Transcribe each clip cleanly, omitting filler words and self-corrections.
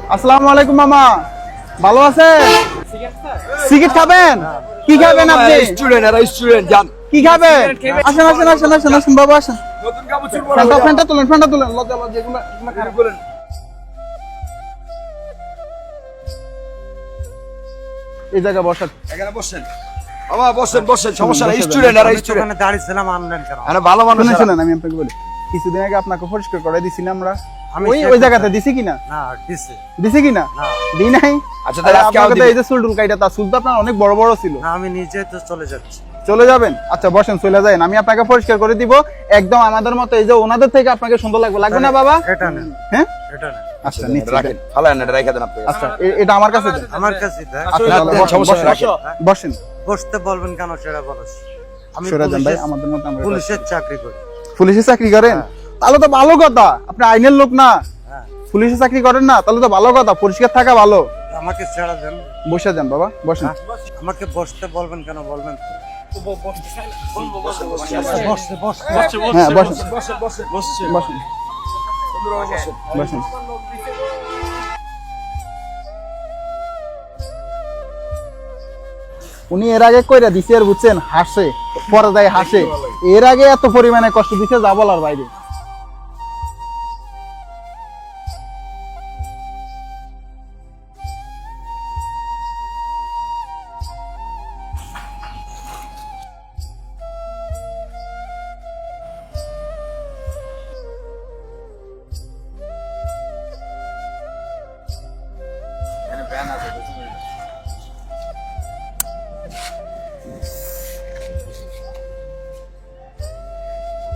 আসসালামু আলাইকুম মামা, ভালো আছেন? সিগারেট খাবেন? কি খাবেন আপনি? স্টুডেন্ট জান কি খাবেন? আসেন আসেন আসেন আসেন আসেন বাবা আসেন। নতুন কাপড় ফ্যানটা তুলেন লজ্জা এগুলো খারাপ বলেন এই জায়গায় বসান। এখানে বসেন বাবা, বসেন সমস্যা নাই। স্টুডেন্ট ওখানে দাঁড়িয়েছিলাম আনলেন কেন? আরে ভালো মানুষ শুনেন শুনেন, আমি আপনাকে বলি, কিছুদিন আগে আপনাকে পরিষ্কার করে দিছি না আমরা? আমি ওই সে- ওই জায়গাতে দিছি কিনা? না দিছে দিছি কিনা? না দি নাই। আচ্ছা, তাহলে আজকে আপনাকে তো দিবেন। এই যে চুল কাইটা, তার চুল তো আপনার অনেক বড় বড় ছিল। না আমি নিজে তো চলে যাচ্ছি। চলে যাবেন? আচ্ছা বসেন, চলে যাবেন, আমি আপনাকে পরিষ্কার করে দিব একদম আমাদের মতো। এই যে ওনাদের থেকে আপনাকে সুন্দর লাগবে না বাবা? এটা নেন, হ্যাঁ এটা নেন। আচ্ছা নিচ্ছি। রাখেন, ভালো না রেখে দেন আপনি। আচ্ছা এটা আমার কাছে দেন। আমার কাছে দেখ। আচ্ছা, না, তাহলে দেন, বসেন, সমস্যা বসেন, নাই, রাখেন। বসেন। বসতে বলবেন কেন সেটা বলো। আমি সরে যান ভাই, পুলিশের- আমাদের মতো আমরা পুলিশের চাকরি করি। পুলিশে চাকরি করেন? তাহলে তো ভালো কথা, আপনি আইনের লোক না, হ্যাঁ পুলিশে চাকরি করেন না, তাহলে তো ভালো কথা, পরিষ্কার থাকা ভালো। আমাকে ছেড়ে দেন। বসে যান বাবা, বসেন। হ্যাঁ? আমাকে বসতে বলবেন কেন বলবেন তো? বসতে বসতে হ্যাঁ বসেন বসেন বসেন বসেন। উনি এর আগে কইরা দিছে, আর বুঝছেন, হাসে পরে যায় হাসে। এর আগে এত পরিমাণে কষ্ট দিছে যা বলার বাইরে।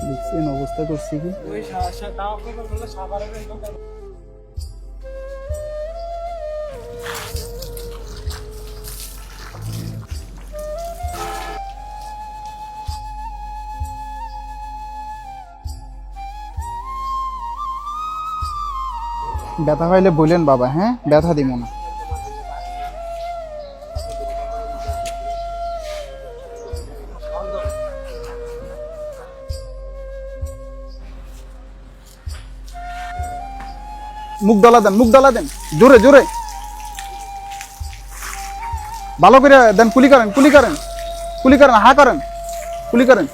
দেখছেন অবস্থা করছি কি? ব্যথা পাইলে বললেন বাবা, হ্যাঁ ব্যথা দিব না। মুখ দলা দেন জোরে জোরে, ভালো করে দেন। কুলি করেন হা করেন, কুলি করেন।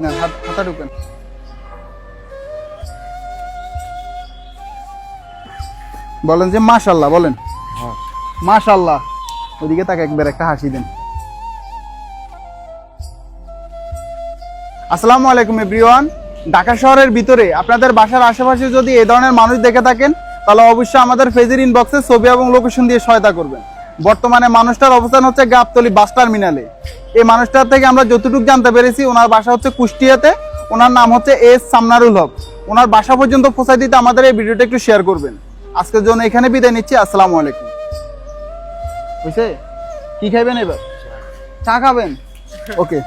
না হাতা ঢুকেন। বলেন যে মাশাআল্লাহ, বলেন মাশাআল্লাহ। ওদিকে তাকে একবার একটা হাসি দেন। আসসালামু আলাইকুম এভরিওয়ান। ঢাকা শহরের ভিতরে আপনাদের বাসার আশেপাশে যদি এই ধরনের মানুষ দেখে থাকেন, তাহলে অবশ্যই আমাদের ফেজের ইনবক্সে ছবি এবং লোকেশন দিয়ে সহায়তা করবেন। বর্তমানে মানুষটার অবস্থান হচ্ছে গাবতলী বাস টার্মিনালে। এই মানুষটার থেকে আমরা যতটুকু জানতে পেরেছি, ওনার বাসা হচ্ছে কুষ্টিয়াতে। ওনার নাম হচ্ছে এস সামনারুল হক। ওনার বাসা পর্যন্ত পৌঁছায় দিতে আমাদের এই ভিডিওটা একটু শেয়ার করবেন। আজকের জন্য এখানে বিদায় নিচ্ছি। আসসালামু আলাইকুম। বুঝছে? কি খাইবেন এবার? চা খাবেন? ওকে।